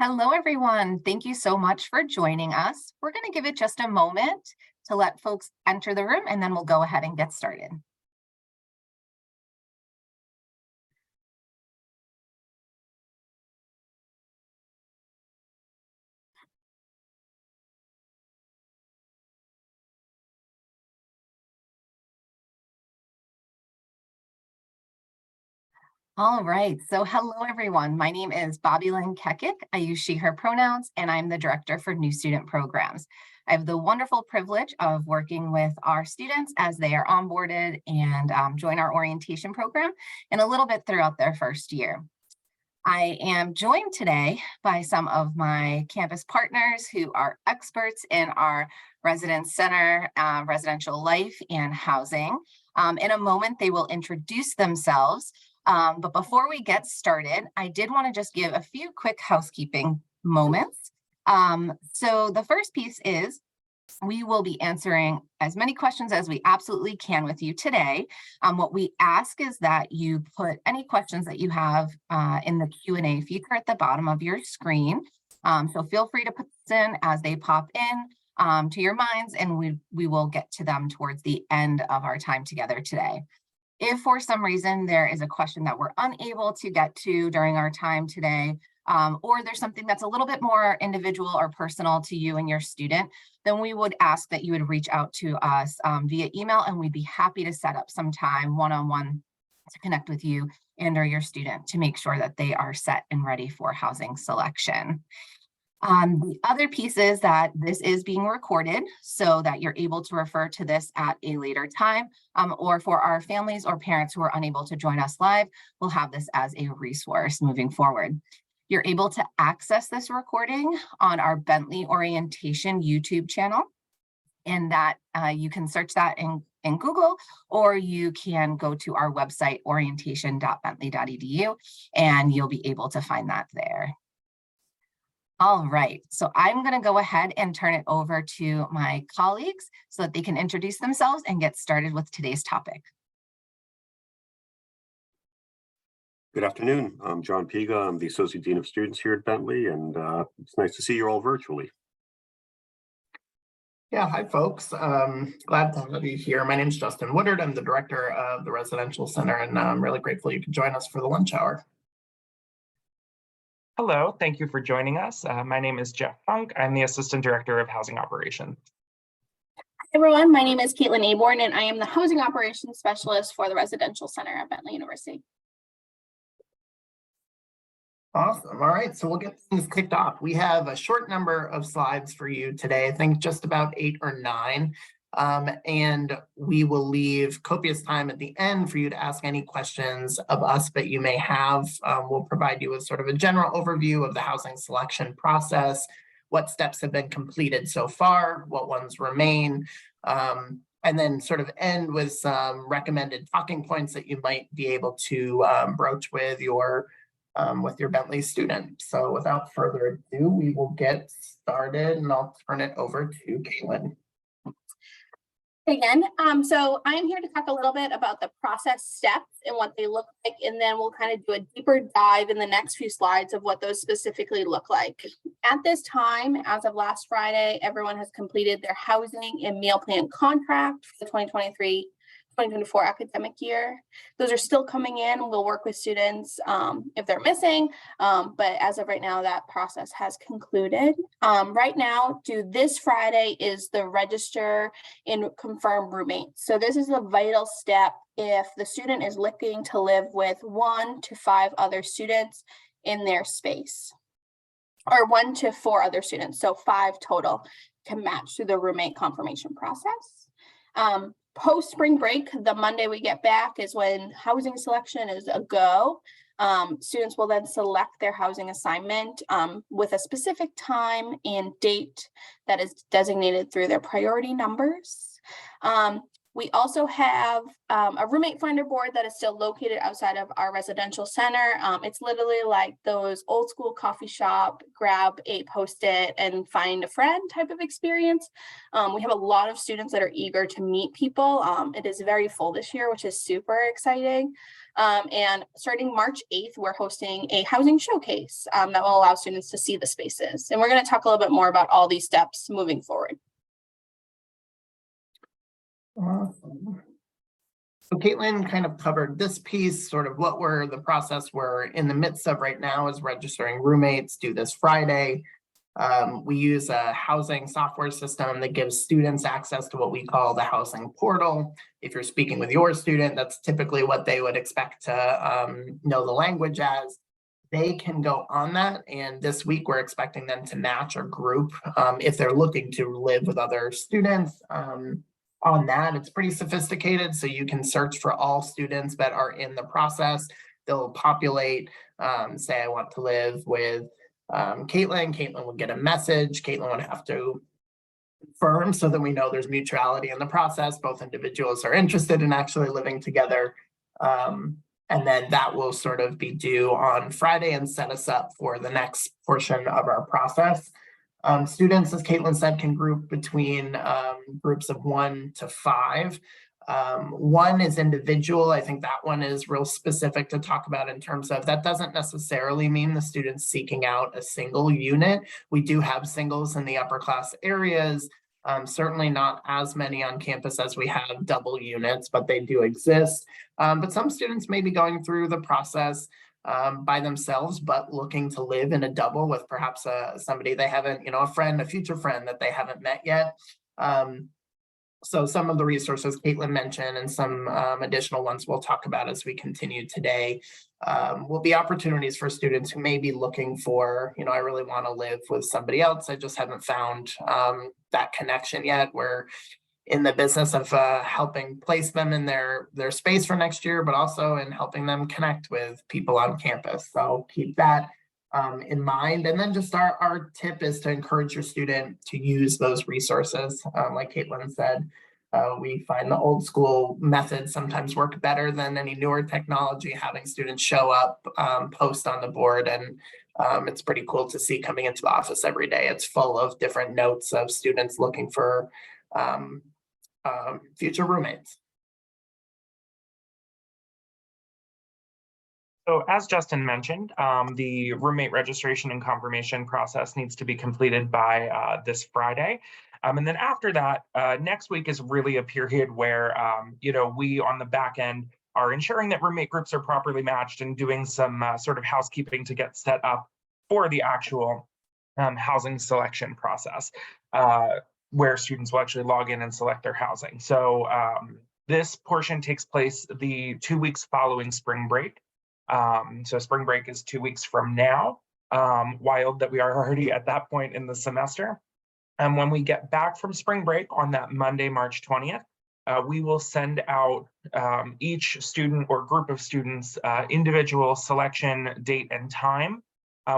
Hello, everyone. Thank you so much for joining us. We're going to give it just a moment to let folks enter the room, and then we'll go ahead and get started. All right, so hello, everyone. My name is Bobby Lynn Kekik. I use she, her pronouns, and I'm the director for new student programs. I have the wonderful privilege of working with our students as they are onboarded and join our orientation program and a little bit throughout their first year. I am joined today by some of my campus partners who are experts in our residence center, residential life and housing. In a moment, they will introduce themselves. But before we get started, I did want to just give a few quick housekeeping moments. So the first piece is we will be answering as many questions as we absolutely can with you today. What we ask is that you put any questions that you have in the Q&A feature at the bottom of your screen. So feel free to put this in as they pop in to your minds, and we will get to them towards the end of our time together today. If for some reason there is a question that we're unable to get to during our time today, or there's something that's a little bit more individual or personal to you and your student, then we would ask that you would reach out to us via email, and we'd be happy to set up some time one-on-one to connect with you and or your student to make sure that they are set and ready for housing selection. The other piece is that this is being recorded so that you're able to refer to this at a later time, or for our families or parents who are unable to join us live, we'll have this as a resource moving forward. You're able to access this recording on our Bentley Orientation YouTube channel, and that you can search that in Google, or you can go to our website, orientation.bentley.edu, and you'll be able to find that there. All right, so I'm going to go ahead and turn it over to my colleagues so that they can introduce themselves and get started with today's topic. Good afternoon. I'm John Piga. I'm the Associate Dean of Students here at Bentley, and it's nice to see you all virtually. Yeah, hi folks. Glad to have you here. My name is Justin Woodard. I'm the director of the Residential Center, and I'm really grateful you could join us for the lunch hour. Hello, thank you for joining us. My name is Jeff Funk. I'm the Assistant Director of Housing Operations. Hi everyone, my name is Caitlin Aborn, and I am the Housing Operations Specialist for the Residential Center at Bentley University. Awesome. All right, so we'll get things kicked off. We have a short number of slides for you today, I think just about 8 or 9. And we will leave copious time at the end for you to ask any questions of us that you may have. We'll provide you with sort of a general overview of the housing selection process, what steps have been completed so far, what ones remain, and then sort of end with some recommended talking points that you might be able to broach with your Bentley student. So without further ado, we will get started, and I'll turn it over to Caitlin. Again, so I'm here to talk a little bit about the process steps and what they look like, and then we'll kind of do a deeper dive in the next few slides of what those specifically look like. At this time, as of last Friday, everyone has completed their housing and meal plan contract for the 2023-2024 academic year. Those are still coming in. We'll work with students if they're missing, but as of right now, that process has concluded. Right now, due this Friday is the register and confirm roommates. So this is a vital step if the student is looking to live with 1 to 5 other students in their space, or 1 to 4 other students, so 5 total can match through the roommate confirmation process. Post spring break, the Monday we get back is when housing selection is a go. Students will then select their housing assignment with a specific time and date that is designated through their priority numbers. We also have a roommate finder board that is still located outside of our residential center. It's literally like those old school coffee shop, grab a Post-it and find a friend type of experience. We have a lot of students that are eager to meet people. It is very full this year, which is super exciting. And starting March 8th, we're hosting a housing showcase that will allow students to see the spaces. And we're going to talk a little bit more about all these steps moving forward. Awesome. So Caitlin kind of covered this piece, sort of what the process we're in the midst of right now is registering roommates due this Friday. We use a housing software system that gives students access to what we call the housing portal. If you're speaking with your student, that's typically what they would expect to know the language as. They can go on that, and this week we're expecting them to match or group if they're looking to live with other students. On that, it's pretty sophisticated, so you can search for all students that are in the process. They'll populate, say I want to live with Caitlin. Caitlin would get a message. Caitlin would have to confirm so that we know there's mutuality in the process. Both individuals are interested in actually living together. And then that will sort of be due on Friday and set us up for the next portion of our process. Students, as Caitlin said, can group between groups of 1 to 5. 1 is individual. I think that one is real specific to talk about in terms of that doesn't necessarily mean the students seeking out a single unit. We do have singles in the upper class areas, certainly not as many on campus as we have double units, but they do exist. But some students may be going through the process by themselves, but looking to live in a double with perhaps somebody they haven't, a friend, a future friend that they haven't met yet. So some of the resources Caitlin mentioned and some additional ones we'll talk about as we continue today will be opportunities for students who may be looking for, I really want to live with somebody else. I just haven't found that connection yet. We're in the business of helping place them in their space for next year, but also in helping them connect with people on campus. So keep that in mind. And then just our tip is to encourage your student to use those resources. Like Caitlin said, we find the old school methods sometimes work better than any newer technology, having students show up, post on the board. And it's pretty cool to see coming into the office every day. It's full of different notes of students looking for future roommates. So as Justin mentioned, the roommate registration and confirmation process needs to be completed by this Friday. And then after that, next week is really a period where, we on the back end are ensuring that roommate groups are properly matched and doing some sort of housekeeping to get set up for the actual housing selection process, where students will actually log in and select their housing. So this portion takes place the 2 weeks following spring break. So spring break is 2 weeks from now. Wild that we are already at that point in the semester. And when we get back from spring break on that Monday, March 20th, we will send out each student or group of students individual selection date and time.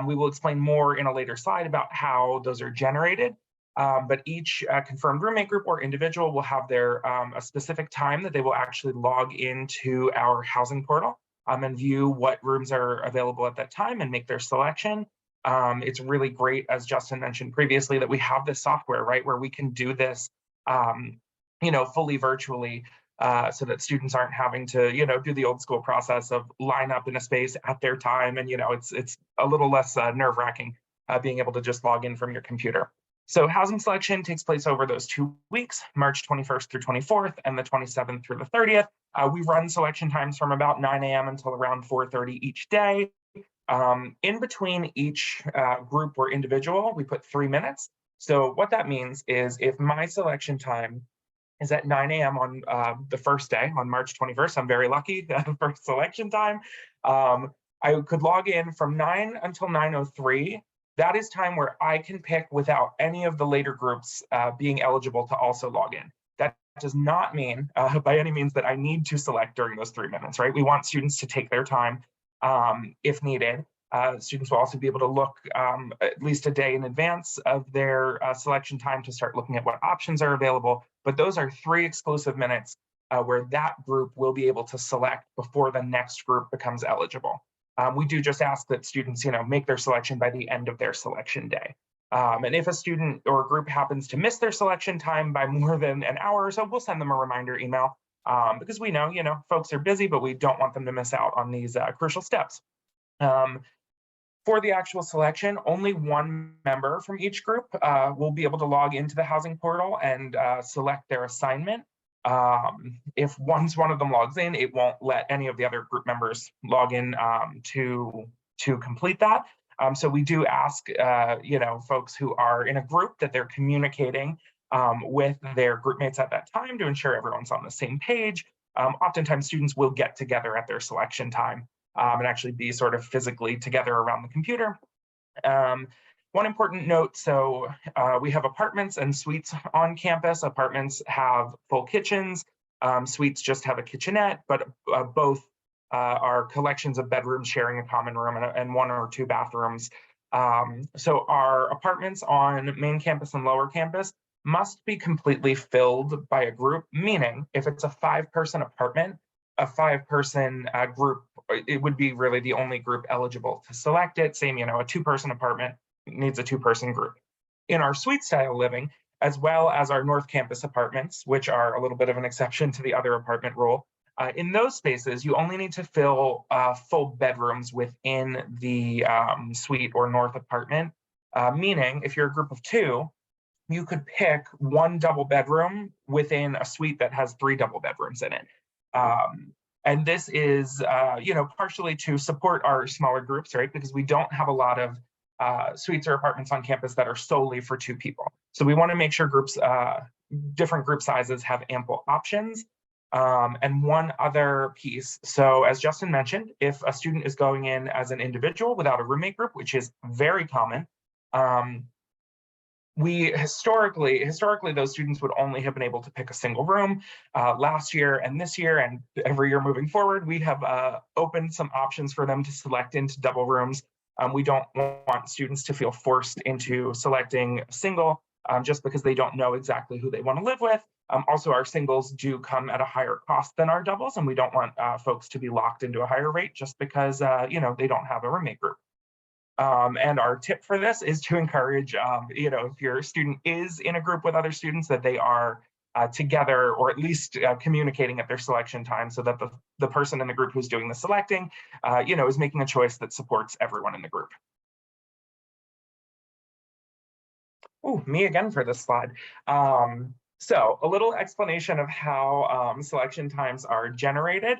We will explain more in a later slide about how those are generated. But each confirmed roommate group or individual will have their a specific time that they will actually log into our housing portal and view what rooms are available at that time and make their selection. It's really great, as Justin mentioned previously, that we have this software, right, where we can do this, fully virtually, so that students aren't having to, do the old school process of line up in a space at their time. And, it's a little less nerve-wracking being able to just log in from your computer. So housing selection takes place over those 2 weeks, March 21st through 24th and the 27th through the 30th. We run selection times from about 9 a.m. until around 4:30 each day. In between each group or individual, we put 3 minutes. So what that means is if my selection time is at 9 a.m. on the first day, on March 21st, I'm very lucky, the first selection time, I could log in from 9 until 9:03. That is time where I can pick without any of the later groups being eligible to also log in. That does not mean by any means that I need to select during those 3 minutes, right? We want students to take their time if needed. Students will also be able to look at least a day in advance of their selection time to start looking at what options are available. but those are 3 exclusive minutes where that group will be able to select before the next group becomes eligible. We do just ask that students, make their selection by the end of their selection day. And if a student or a group happens to miss their selection time by more than an hour or so, we'll send them a reminder email because we know, folks are busy, but we don't want them to miss out on these crucial steps. For the actual selection, only one member from each group will be able to log into the housing portal and select their assignment. If once one of them logs in, it won't let any of the other group members log in to complete that. So we do ask, folks who are in a group that they're communicating with their group mates at that time to ensure everyone's on the same page. Oftentimes students will get together at their selection time and actually be sort of physically together around the computer. One important note, so we have apartments and suites on campus. Apartments have full kitchens, suites just have a kitchenette, but both are collections of bedrooms sharing a common room and 1 or 2 bathrooms. So our apartments on main campus and lower campus must be completely filled by a group, meaning if it's a 5-person apartment, a 5-person group, it would be really the only group eligible to select it. Same, a 2-person apartment needs a 2-person group. In our suite style living, as well as our North Campus apartments, which are a little bit of an exception to the other apartment rule, in those spaces, you only need to fill full bedrooms within the suite or North apartment, meaning if you're a group of 2, you could pick 1 double bedroom within a suite that has 3 double bedrooms in it. And this is, partially to support our smaller groups, right? Because we don't have a lot of suites or apartments on campus that are solely for 2 people. So we want to make sure groups, different group sizes have ample options. And one other piece. So as Justin mentioned, if a student is going in as an individual without a roommate group, which is very common, we historically those students would only have been able to pick a single room. Last year and this year and every year moving forward, we have opened some options for them to select into double rooms. We don't want students to feel forced into selecting a single just because they don't know exactly who they want to live with. Also, our singles do come at a higher cost than our doubles, and we don't want folks to be locked into a higher rate just because they don't have a roommate group. And our tip for this is to encourage, if your student is in a group with other students, that they are together or at least communicating at their selection time so that the person in the group who's doing the selecting, is making a choice that supports everyone in the group. Oh, me again for this slide. So a little explanation of how selection times are generated.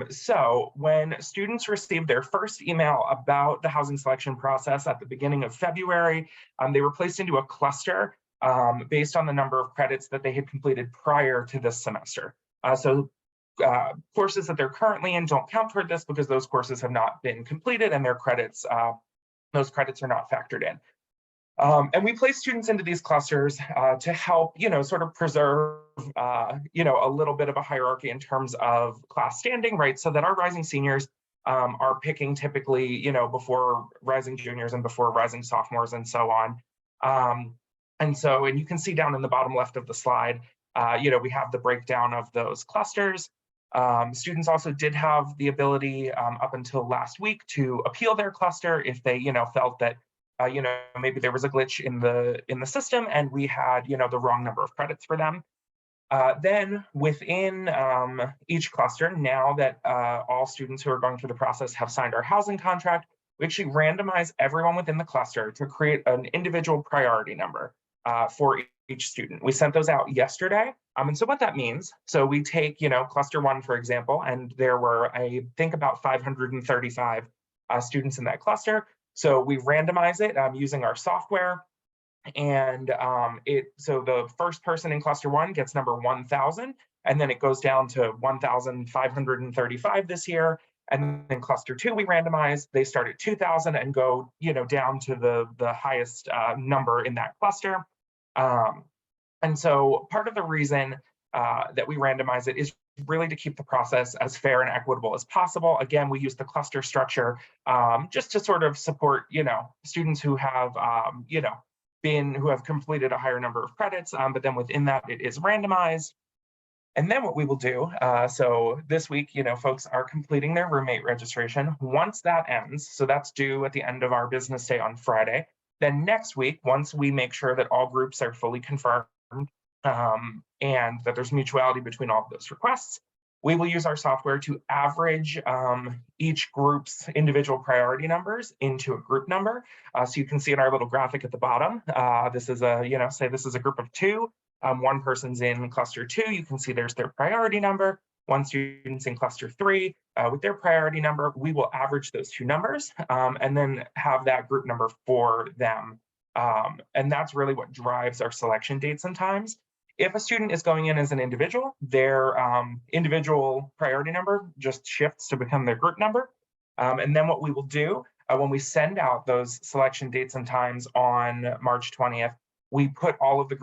So when students received their first email about the housing selection process at the beginning of February, they were placed into a cluster based on the number of credits that they had completed prior to this semester. So courses that they're currently in don't count toward this because those courses have not been completed and their credits, those credits are not factored in. And we place students into these clusters to help, sort of preserve, a little bit of a hierarchy in terms of class standing, right? So that our rising seniors are picking typically, before rising juniors and before rising sophomores and so on. And you can see down in the bottom left of the slide, we have the breakdown of those clusters. Students also did have the ability up until last week to appeal their cluster if they, felt that maybe there was a glitch in the system and we had, the wrong number of credits for them. Then within each cluster, now that all students who are going through the process have signed our housing contract, we actually randomize everyone within the cluster to create an individual priority number for each student. We sent those out yesterday. And so what that means, so we take, cluster 1, for example, and there were, I think, about 535 students in that cluster. So we randomize it using our software, and so the first person in cluster 1 gets number 1,000, and then it goes down to 1,535 this year. And then cluster 2 we randomize, they start at 2,000 and go, down to the highest number in that cluster. And so part of the reason that we randomize it is really to keep the process as fair and equitable as possible. Again, we use the cluster structure just to sort of support, students who have, who have completed a higher number of credits, but then within that it is randomized. And then what we will do, so this week, folks are completing their roommate registration. Once that ends, so that's due at the end of our business day on Friday, then next week, once we make sure that all groups are fully confirmed and that there's mutuality between all of those requests, we will use our software to average each group's individual priority numbers into a group number. So you can see in our little graphic at the bottom, this is a, say this is a group of 2. One person's in cluster 2, you can see there's their priority number. One student's in cluster 3 with their priority number. We will average those 2 numbers and then have that group number for them. And that's really what drives our selection dates and times. If a student is going in as an individual, their individual priority number just shifts to become their group number. And then what we will do when we send out those selection dates and times on March 20th, we put all of the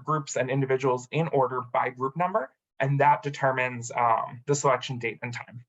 groups and individuals in order by group number, and that determines the selection date and time.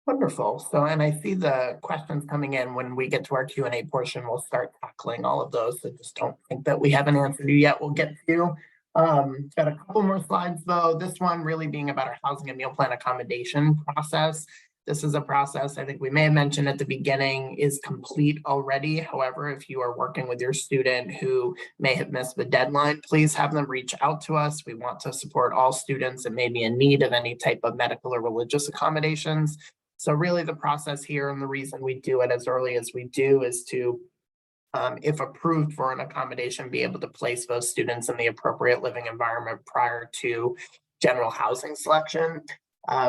Wonderful. So, and I see the questions coming in. When we get to our Q&A portion, we'll start tackling all of those. So just don't think that we haven't answered you yet. We'll get to you. Got a couple more slides though. This one really being about our housing and meal plan accommodation process. This is a process I think we may have mentioned at the beginning is complete already. However, if you are working with your student who may have missed the deadline, please have them reach out to us. We want to support all students that may be in need of any type of medical or religious accommodations. So really the process here and the reason we do it as early as we do is to, if approved for an accommodation, be able to place those students in the appropriate living environment prior to general housing selection.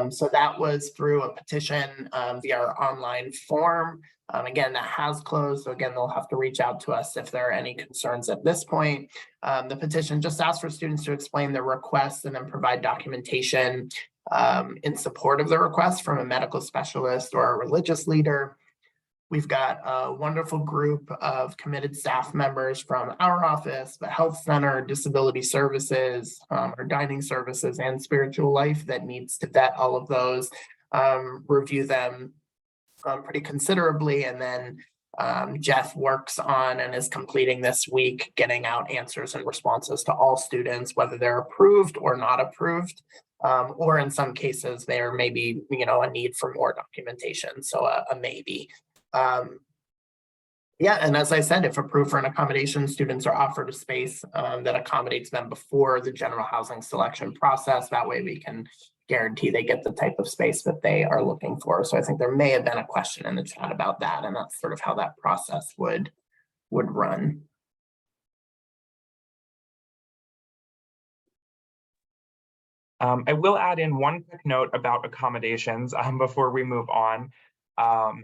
So that was through a petition via our online form. Again, that has closed. So again, they'll have to reach out to us if there are any concerns at this point. The petition just asks for students to explain their requests and then provide documentation in support of the request from a medical specialist or a religious leader. We've got a wonderful group of committed staff members from our office, the health center, disability services, our dining services, and spiritual life that needs to vet all of those, review them pretty considerably. And then Jeff works on and is completing this week, getting out answers and responses to all students, whether they're approved or not approved. Or in some cases, there may be, a need for more documentation. So a maybe. Yeah, and as I said, if approved for an accommodation, students are offered a space that accommodates them before the general housing selection process. That way we can guarantee they get the type of space that they are looking for. So I think there may have been a question in the chat about that, and that's sort of how that process would run. I will add in one quick note about accommodations before we move on.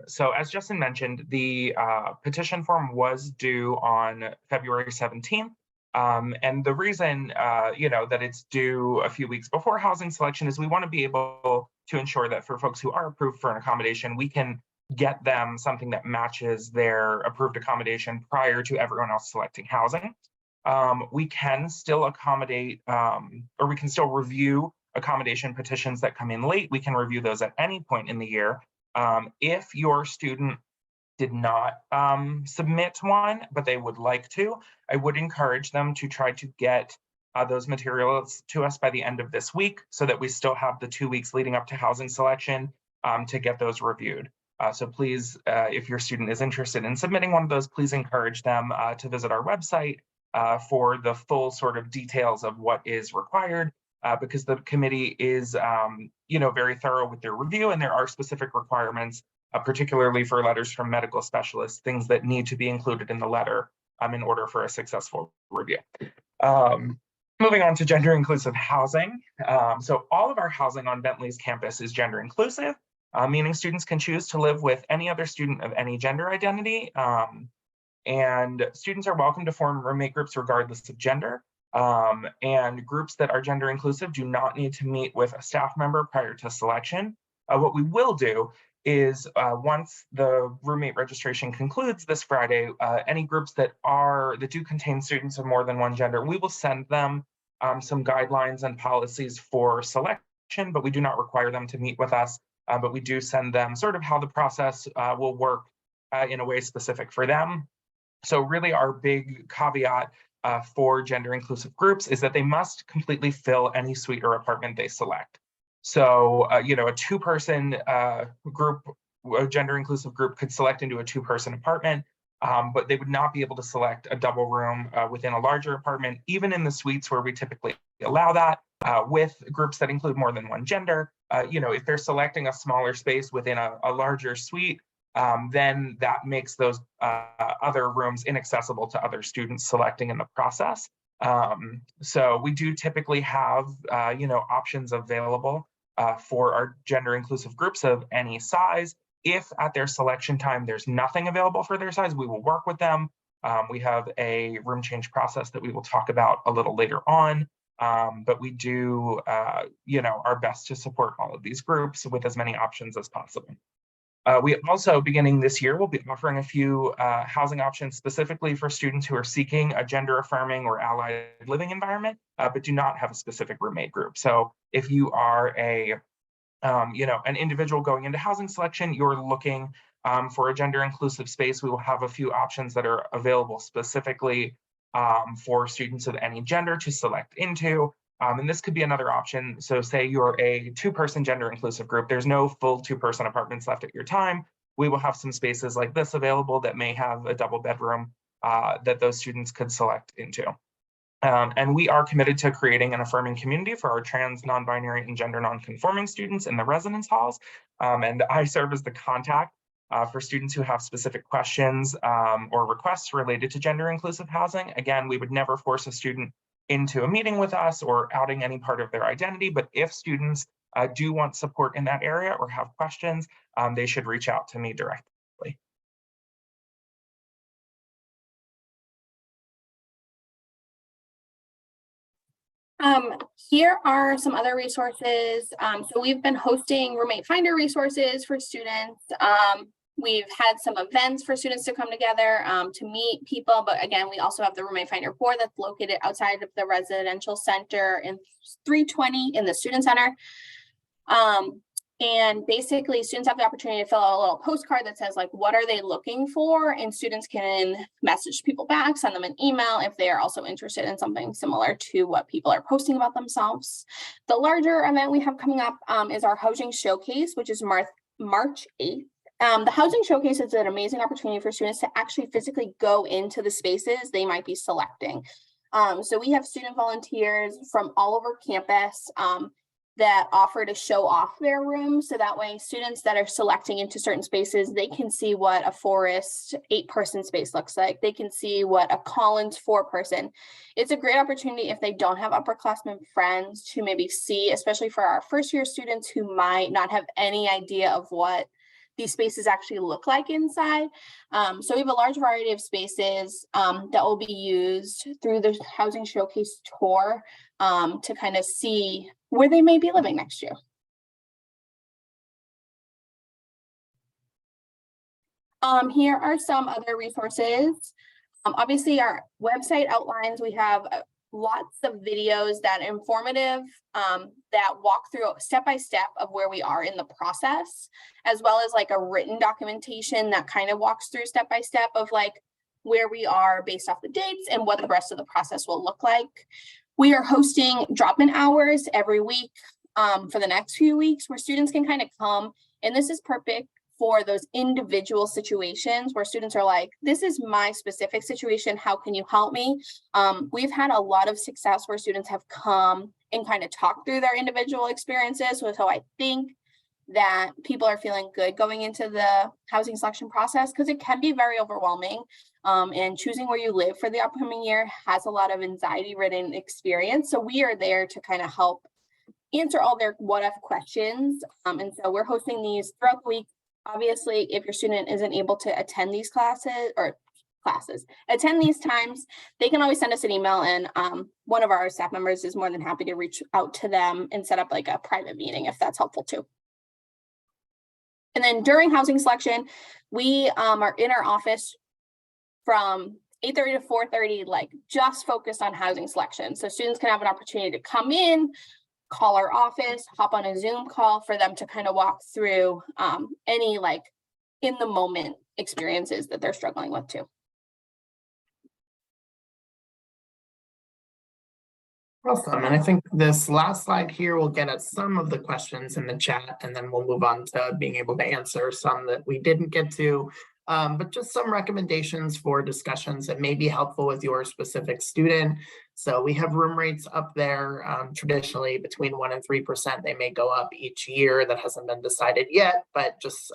So as Justin mentioned, the petition form was due on February 17th. And the reason, that it's due a few weeks before housing selection is we want to be able to ensure that for folks who are approved for an accommodation, we can get them something that matches their approved accommodation prior to everyone else selecting housing. We can still accommodate, or we can still review accommodation petitions that come in late. We can review those at any point in the year. If your student did not submit one, but they would like to, I would encourage them to try to get those materials to us by the end of this week so that we still have the 2 weeks leading up to housing selection to get those reviewed. So please, if your student is interested in submitting one of those, please encourage them to visit our website for the full sort of details of what is required, because the committee is, very thorough with their review, and there are specific requirements, particularly for letters from medical specialists, things that need to be included in the letter in order for a successful review. Moving on to gender inclusive housing. So all of our housing on Bentley's campus is gender inclusive, meaning students can choose to live with any other student of any gender identity. And students are welcome to form roommate groups regardless of gender. And groups that are gender inclusive do not need to meet with a staff member prior to selection. What we will do is once the roommate registration concludes this Friday, any groups that do contain students of more than one gender, we will send them some guidelines and policies for selection, but we do not require them to meet with us. But we do send them sort of how the process will work in a way specific for them. So really our big caveat for gender inclusive groups is that they must completely fill any suite or apartment they select. So, a 2-person group, a gender inclusive group could select into a 2-person apartment, but they would not be able to select a double room within a larger apartment, even in the suites where we typically allow that. With groups that include more than one gender, if they're selecting a smaller space within a larger suite, then that makes those other rooms inaccessible to other students selecting in the process. So we do typically have, options available for our gender inclusive groups of any size. If at their selection time there's nothing available for their size, we will work with them. We have a room change process that we will talk about a little later on. But we do, our best to support all of these groups with as many options as possible. We also, beginning this year, will be offering a few housing options specifically for students who are seeking a gender affirming or allied living environment, but do not have a specific roommate group. So if you are an individual going into housing selection, you're looking for a gender inclusive space, we will have a few options that are available specifically for students of any gender to select into. And this could be another option. So say you're a 2-person gender inclusive group, there's no full 2-person apartments left at your time. We will have some spaces like this available that may have a double bedroom that those students could select into. And we are committed to creating an affirming community for our trans, non-binary, and gender non-conforming students in the residence halls. And I serve as the contact for students who have specific questions or requests related to gender inclusive housing. Again, we would never force a student into a meeting with us or outing any part of their identity, but if students do want support in that area or have questions, they should reach out to me directly. Here are some other resources. So we've been hosting roommate finder resources for students. We've had some events for students to come together to meet people, but again, we also have the roommate finder board that's located outside of the residential center in 320 in the student center. And basically students have the opportunity to fill out a little postcard that says like, what are they looking for? And students can message people back, send them an email if they are also interested in something similar to what people are posting about themselves. The larger event we have coming up is our housing showcase, which is March 8th. The housing showcase is an amazing opportunity for students to actually physically go into the spaces they might be selecting. So we have student volunteers from all over campus that offer to show off their rooms. So that way students that are selecting into certain spaces, they can see what a Forest 8-person space looks like. They can see what a Collins 4-person. It's a great opportunity if they don't have upperclassmen friends to maybe see, especially for our first year students who might not have any idea of what these spaces actually look like inside. So we have a large variety of spaces that will be used through the housing showcase tour to kind of see where they may be living next year. Here are some other resources. Obviously our website outlines, we have lots of videos that are informative, that walk through step-by-step of where we are in the process, as well as like a written documentation that kind of walks through step-by-step of like where we are based off the dates and what the rest of the process will look like. We are hosting drop-in hours every week for the next few weeks where students can kind of come, and this is perfect for those individual situations where students are like, this is my specific situation, how can you help me? We've had a lot of success where students have come and kind of talk through their individual experiences. So I think that people are feeling good going into the housing selection process because it can be very overwhelming. And choosing where you live for the upcoming year has a lot of anxiety-ridden experience. So we are there to kind of help answer all their what-if questions. And so we're hosting these throughout the week. Obviously, if your student isn't able to attend these attend these times, they can always send us an email, and one of our staff members is more than happy to reach out to them and set up like a private meeting if that's helpful too. And then during housing selection, we are in our office from 8:30 to 4:30, like just focused on housing selection. So students can have an opportunity to come in, call our office, hop on a Zoom call for them to kind of walk through any like in the moment experiences that they're struggling with too. Awesome. And I think this last slide here will get at some of the questions in the chat, and then we'll move on to being able to answer some that we didn't get to. But just some recommendations for discussions that may be helpful with your specific student. So we have room rates up there, traditionally between 1% and 3%. They may go up each year. That hasn't been decided yet, but just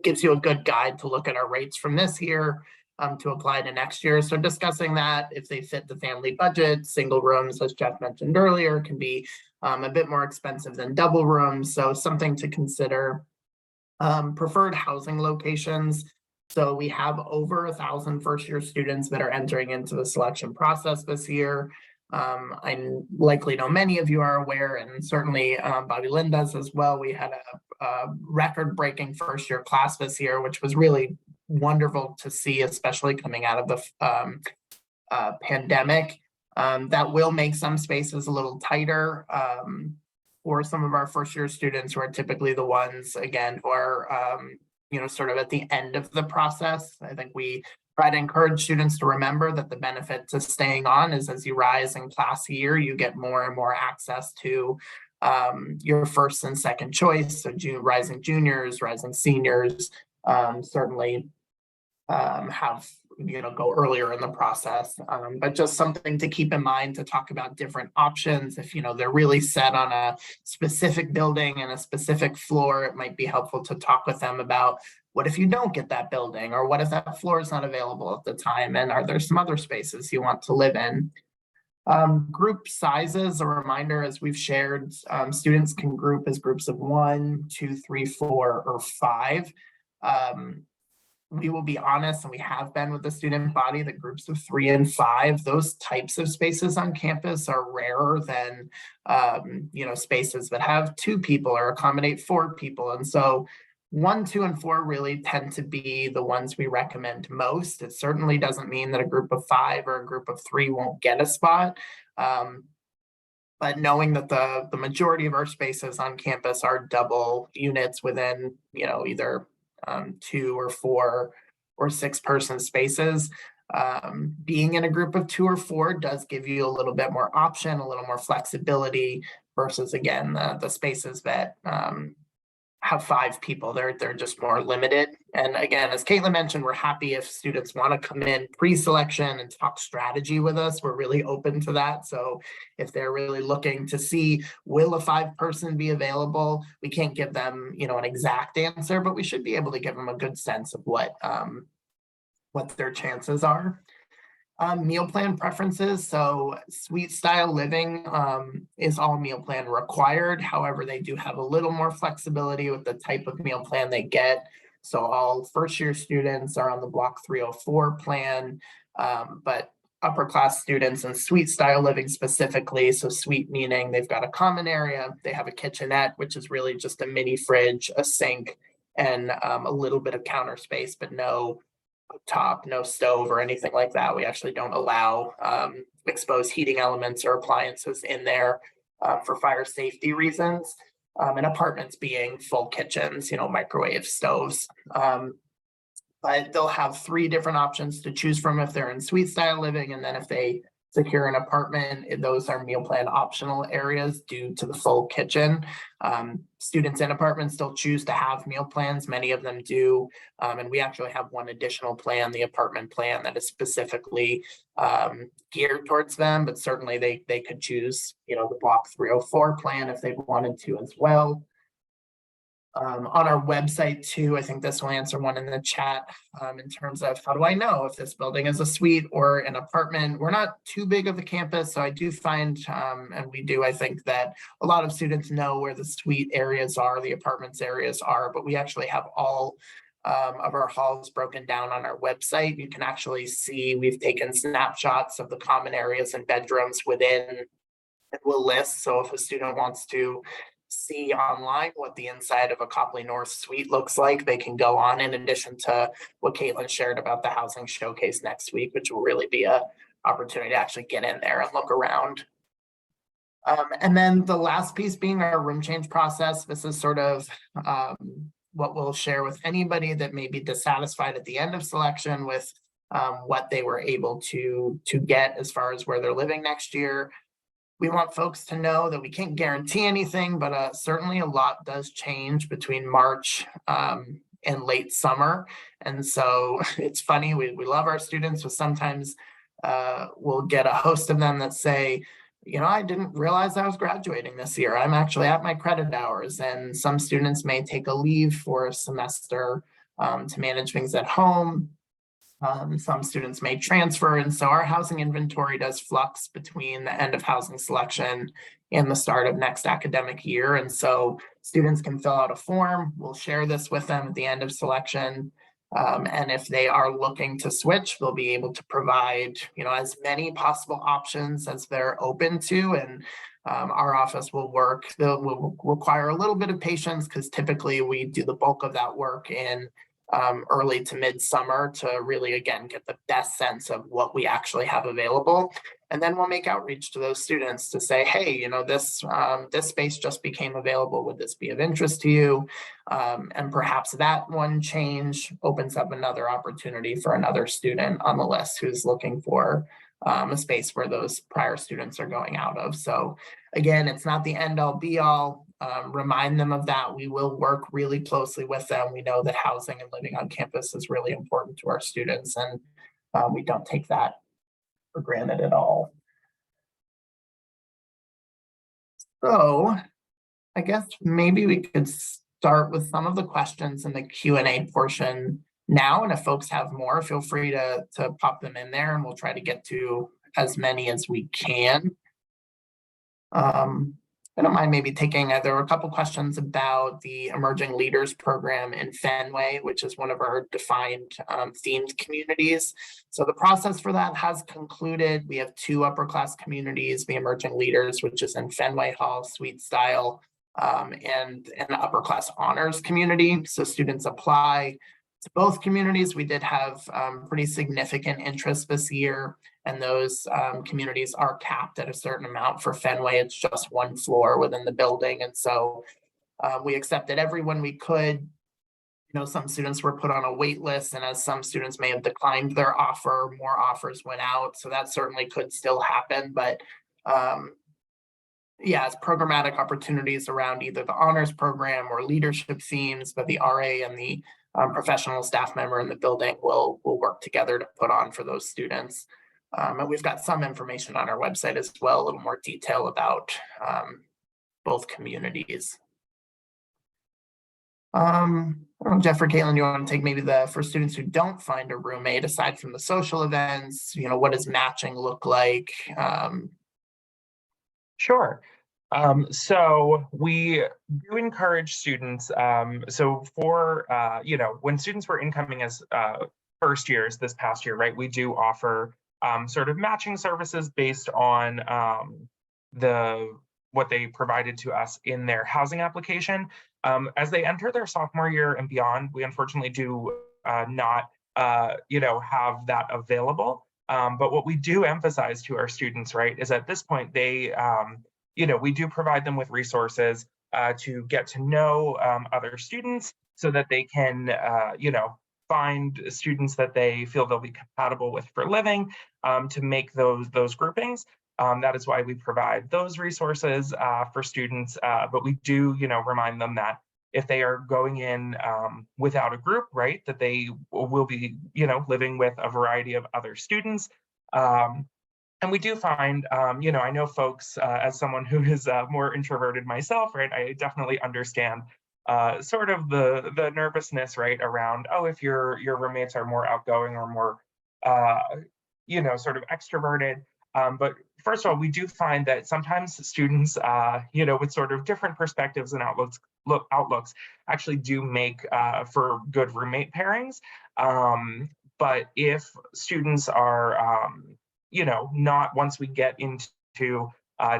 gives you a good guide to look at our rates from this year to apply to next year. So discussing that, if they fit the family budget, single rooms, as Jeff mentioned earlier, can be a bit more expensive than double rooms. So something to consider. Preferred housing locations. So we have over 1,000 first-year students that are entering into the selection process this year. I likely know many of you are aware, and certainly Bobby Lynn does as well. We had a record-breaking first-year class this year, which was really wonderful to see, especially coming out of the pandemic. That will make some spaces a little tighter for some of our first-year students, who are typically the ones, again, who are sort of at the end of the process. I think we try to encourage students to remember that the benefit to staying on is, as you rise in class year, you get more and more access to your first and second choice. So rising juniors, rising seniors certainly have go earlier in the process, but just something to keep in mind to talk about different options. If they're really set on a specific building and a specific floor, it might be helpful to talk with them about, what if you don't get that building, or what if that floor is not available at the time, and are there some other spaces you want to live in? Group sizes, a reminder, as we've shared, students can group as groups of 1, 2, 3, 4, or 5. We will be honest, and we have been with the student body, that groups of 3 and 5, those types of spaces on campus are rarer than spaces that have 2 people or accommodate 4 people. And so 1, 2, and 4 really tend to be the ones we recommend most. It certainly doesn't mean that a group of 5 or a group of 3 won't get a spot. But knowing that the majority of our spaces on campus are double units within, either 2 or 4 or 6 person spaces. Being in a group of 2 or 4 does give you a little bit more option, a little more flexibility, versus, again, the spaces that have 5 people. They're just more limited. And again, as Caitlin mentioned, we're happy if students want to come in pre-selection and talk strategy with us. We're really open to that. So if they're really looking to see, will a 5-person be available, we can't give them an exact answer, but we should be able to give them a good sense of what their chances are. Meal plan preferences. So suite style living is all meal plan required. However, they do have a little more flexibility with the type of meal plan they get. So all first year students are on the Block 304 plan, but upper class students and suite style living specifically. So suite meaning they've got a common area, they have a kitchenette, which is really just a mini fridge, a sink, and a little bit of counter space, but no top, no stove or anything like that. We actually don't allow exposed heating elements or appliances in there for fire safety reasons. And apartments being full kitchens, microwave stoves. But they'll have 3 different options to choose from if they're in suite style living. And then if they secure an apartment, those are meal plan optional areas due to the full kitchen. Students in apartments still choose to have meal plans. Many of them do. And we actually have one additional plan, the apartment plan, that is specifically geared towards them. But certainly they could choose, the Block 304 plan if they wanted to as well. On our website too, I think this will answer one in the chat in terms of, how do I know if this building is a suite or an apartment? We're not too big of a campus, so I do find, and we do, I think that a lot of students know where the suite areas are, the apartments areas are, but we actually have all of our halls broken down on our website. You can actually see, we've taken snapshots of the common areas and bedrooms within, and we'll list. So if a student wants to see online what the inside of a Copley North suite looks like, they can go on, in addition to what Caitlin shared about the housing showcase next week, which will really be a opportunity to actually get in there and look around. And then the last piece being our room change process. This is sort of what we'll share with anybody that may be dissatisfied at the end of selection with what they were able to get as far as where they're living next year. We want folks to know that we can't guarantee anything, but certainly a lot does change between March and late summer. And so it's funny, we love our students, but sometimes we'll get a host of them that say, you know, I didn't realize I was graduating this year. I'm actually at my credit hours. And some students may take a leave for a semester to manage things at home. Some students may transfer. And so our housing inventory does flux between the end of housing selection and the start of next academic year. And so students can fill out a form. We'll share this with them at the end of selection. And if they are looking to switch, they'll be able to provide, you know, as many possible options as they're open to. And our office will work. Will require a little bit of patience because typically we do the bulk of that work in early to midsummer to really, again, get the best sense of what we actually have available. And then we'll make outreach to those students to say, hey, you know, this space just became available. Would this be of interest to you? And perhaps that one change opens up another opportunity for another student on the list who's looking for a space where those prior students are going out of. So again, it's not the end all be all. Remind them of that. We will work really closely with them. We know that housing and living on campus is really important to our students, and we don't take that for granted at all. So I guess maybe we could start with some of the questions in the Q&A portion now. And if folks have more, feel free to pop them in there and we'll try to get to as many as we can. I don't mind maybe taking, there were a couple questions about the Emerging Leaders Program in Fenway, which is one of our defined themed communities. So the process for that has concluded. We have 2 upper class communities, the Emerging Leaders, which is in Fenway Hall, Suite Style, and an upper class honors community. So students apply to both communities. We did have pretty significant interest this year, and those communities are capped at a certain amount. For Fenway, it's just 1 floor within the building. And so we accepted everyone we could. You know, some students were put on a wait list, and as some students may have declined their offer, more offers went out. So that certainly could still happen. But yeah, it's programmatic opportunities around either the honors program or leadership themes, but the RA and the professional staff member in the building will work together to put on for those students. And we've got some information on our website as well, a little more detail about both communities. I don't know, Jeff or Caitlin, you want to take maybe for students who don't find a roommate, aside from the social events, you know, what does matching look like? Sure. So we do encourage students. So for, you know, when students were incoming as first years this past year, right, we do offer sort of matching services based on what they provided to us in their housing application. As they enter their sophomore year and beyond, we unfortunately do not, you know, have that available. But what we do emphasize to our students, right, is at this point, they, you know, we do provide them with resources to get to know other students so that they can, you know, find students that they feel they'll be compatible with for living, to make those groupings. That is why we provide those resources for students. But we do, you know, remind them that if they are going in without a group, right, that they will be, you know, living with a variety of other students. And we do find, you know, I know folks, as someone who is more introverted myself, right, I definitely understand sort of the nervousness, right, around, oh, if your roommates are more outgoing or more, you know, sort of extroverted. But first of all, we do find that sometimes students, you know, with sort of different perspectives and outlooks actually do make for good roommate pairings. But if students are, you know, not, once we get into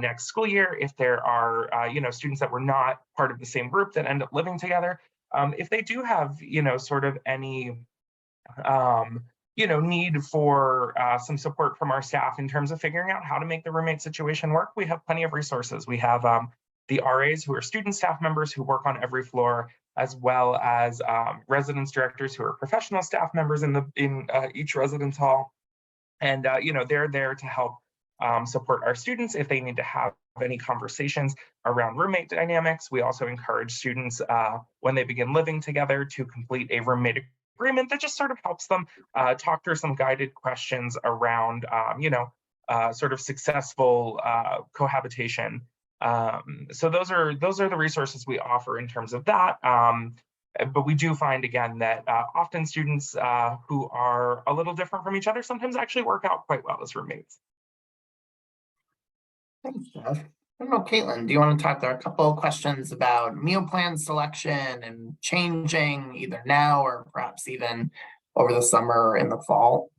next school year, if there are, you know, students that were not part of the same group that end up living together, if they do have, you know, sort of any, you know, need for some support from our staff in terms of figuring out how to make the roommate situation work, we have plenty of resources. We have the RAs, who are student staff members who work on every floor. as well as residence directors who are professional staff members in each residence hall. And they're there to help support our students if they need to have any conversations around roommate dynamics. We also encourage students when they begin living together to complete a roommate agreement that just sort of helps them talk through some guided questions around, sort of successful cohabitation. So those are the resources we offer in terms of that. But we do find, again, that often students who are a little different from each other sometimes actually work out quite well as roommates. Thanks, Jeff. I don't know, Caitlin, do you want to talk? There are a couple of questions about meal plan selection and changing either now or perhaps even over the summer or in the fall.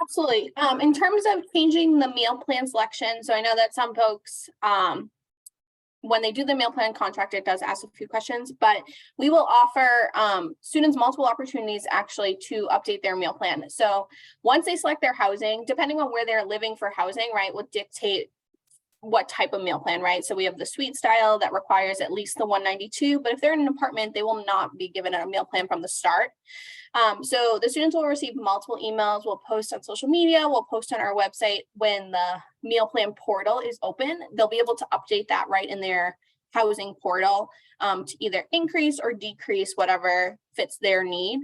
Absolutely. In terms of changing the meal plan selection, so I know that some folks, when they do the meal plan contract, it does ask a few questions, but we will offer students multiple opportunities actually to update their meal plan. So once they select their housing, depending on where they're living for housing, right, will dictate what type of meal plan, right? So we have the suite style that requires at least the 192, but if they're in an apartment, they will not be given a meal plan from the start. So the students will receive multiple emails. We'll post on social media. We'll post on our website when the meal plan portal is open. They'll be able to update that right in their housing portal to either increase or decrease whatever fits their need.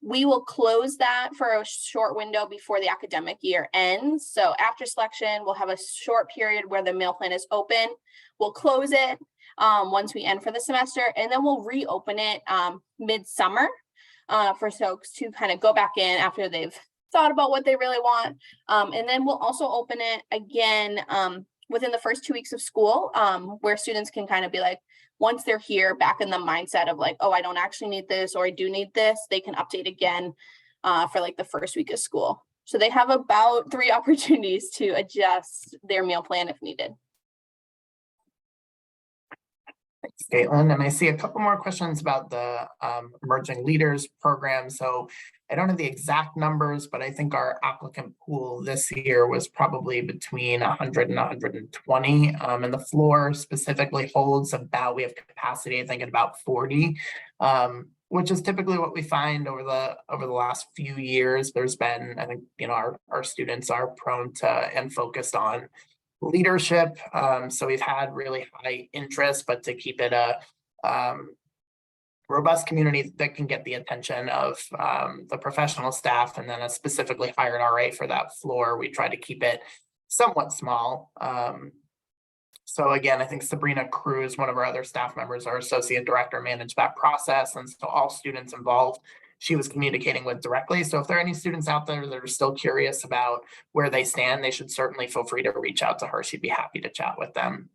We will close that for a short window before the academic year ends. So after selection, we'll have a short period where the meal plan is open. We'll close it once we end for the semester, and then we'll reopen it mid-summer for folks to kind of go back in after they've thought about what they really want. And then we'll also open it again within the first 2 weeks of school, where students can kind of be like, once they're here back in the mindset of like, oh, I don't actually need this, or I do need this, they can update again for like the first week of school. So they have about 3 opportunities to adjust their meal plan if needed. Thanks, Caitlin. And I see a couple more questions about the Emerging Leaders program. So I don't have the exact numbers, but I think our applicant pool this year was probably between 100 and 120. And the floor specifically holds about, we have capacity, I think, at about 40, which is typically what we find over the last few years. There's been, I think, our students are prone to and focused on leadership. So we've had really high interest, but to keep it a robust community that can get the attention of the professional staff and then a specifically hired RA for that floor, we try to keep it somewhat small. So again, I think Sabrina Cruz, one of our other staff members, our associate director, managed that process. And so all students involved, she was communicating with directly. So if there are any students out there that are still curious about where they stand, they should certainly feel free to reach out to her. She'd be happy to chat with them.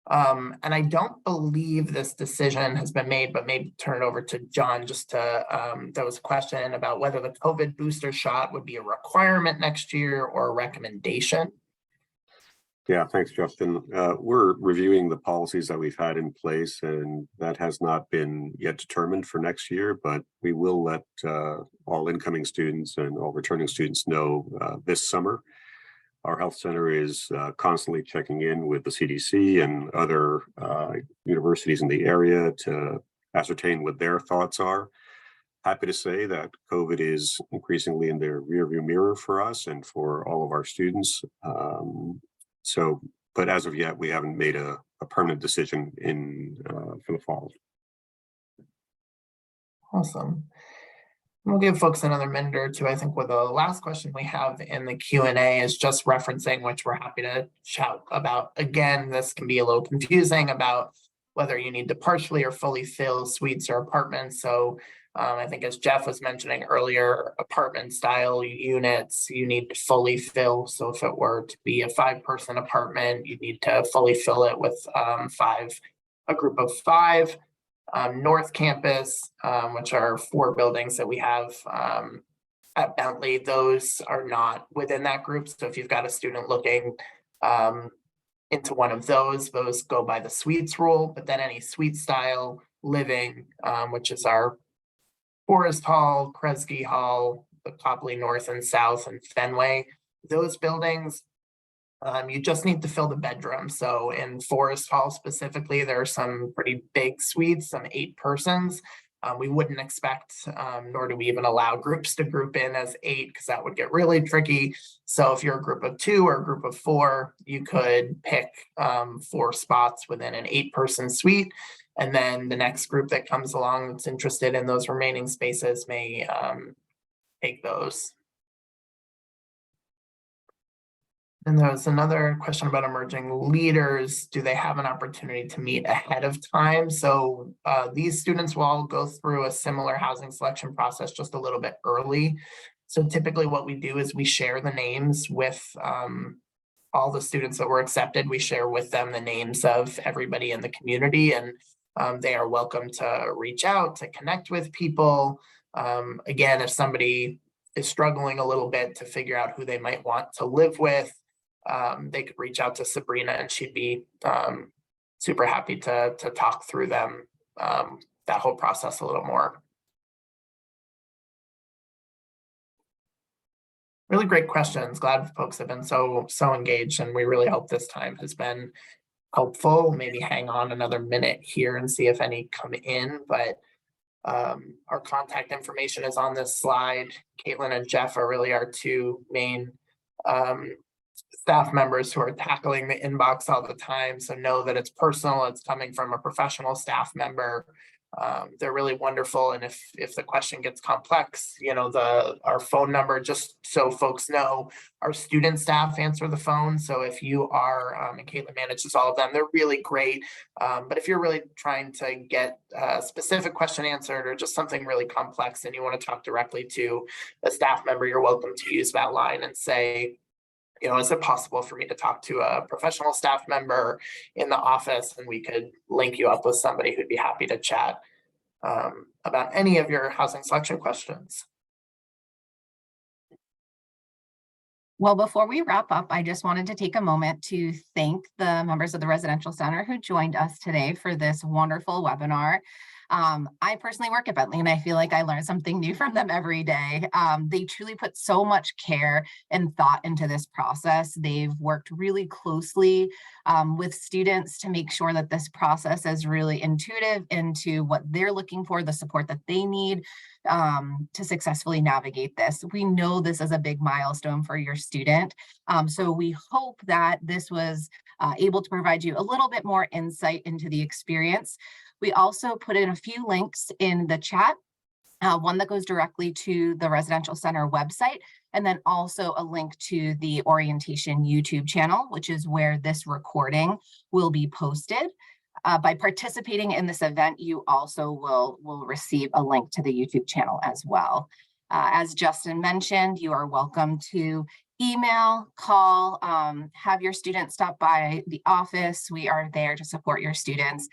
And I don't believe this decision has been made, but maybe turn it over to John just to, there was a question about whether the COVID booster shot would be a requirement next year or a recommendation. Yeah, thanks, Justin. We're reviewing the policies that we've had in place, and that has not been yet determined for next year, but we will let all incoming students and all returning students know this summer. Our health center is constantly checking in with the CDC and other universities in the area to ascertain what their thoughts are. Happy to say that COVID is increasingly in their rearview mirror for us and for all of our students. But as of yet, we haven't made a permanent decision for the fall. Awesome. We'll give folks another minute or two. I think with the last question we have in the Q&A is just referencing, which we're happy to shout about. Again, this can be a little confusing about whether you need to partially or fully fill suites or apartments. So I think as Jeff was mentioning earlier, apartment style units, you need to fully fill. So if it were to be a 5-person apartment, you need to fully fill it with a group of 5. North Campus, which are 4 buildings that we have at Bentley, those are not within that group. So if you've got a student looking into one of those go by the suites rule, but then any suite style living, which is our Forest Hall, Kresge Hall, the Copley North and South, and Fenway, those buildings, You just need to fill the bedroom. So in Forest Hall specifically, there are some pretty big suites, some 8 persons. We wouldn't expect, nor do we even allow groups to group in as 8 because that would get really tricky. So if you're a group of 2 or a group of 4, you could pick 4 spots within an 8-person suite. And then the next group that comes along that's interested in those remaining spaces may take those. And there's another question about emerging leaders. Do they have an opportunity to meet ahead of time? So these students will all go through a similar housing selection process just a little bit early. So typically what we do is we share the names with all the students that were accepted. We share with them the names of everybody in the community, and they are welcome to reach out, to connect with people. Again, if somebody is struggling a little bit to figure out who they might want to live with, they could reach out to Sabrina and she'd be super happy to talk through them, that whole process a little more. Really great questions. Glad folks have been so engaged, and we really hope this time has been helpful. Maybe hang on another minute here and see if any come in, but our contact information is on this slide. Caitlin and Jeff are really our 2 main staff members who are tackling the inbox all the time. So know that it's personal, it's coming from a professional staff member. They're really wonderful. And if the question gets complex, you know, our phone number, just so folks know, our student staff answer the phone. So if you are, and Caitlin manages all of them, they're really great. But if you're really trying to get a specific question answered or just something really complex and you want to talk directly to a staff member, you're welcome to use that line and say, you know, is it possible for me to talk to a professional staff member in the office, and we could link you up with somebody who'd be happy to chat about any of your housing selection questions. Well, before we wrap up, I just wanted to take a moment to thank the members of the Residential Center who joined us today for this wonderful webinar. I personally work at Bentley, and I feel like I learn something new from them every day. They truly put so much care and thought into this process. They've worked really closely with students to make sure that this process is really intuitive into what they're looking for, the support that they need to successfully navigate this. We know this is a big milestone for your student. So we hope that this was able to provide you a little bit more insight into the experience. We also put in a few links in the chat, one that goes directly to the Residential Center website, and then also a link to the orientation YouTube channel, which is where this recording will be posted. By participating in this event, you also will receive a link to the YouTube channel as well. As Justin mentioned, you are welcome to email, call, have your students stop by the office. We are there to support your students.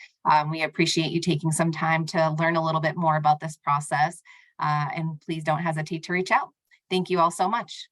We appreciate you taking some time to learn a little bit more about this process, and please don't hesitate to reach out. Thank you all so much.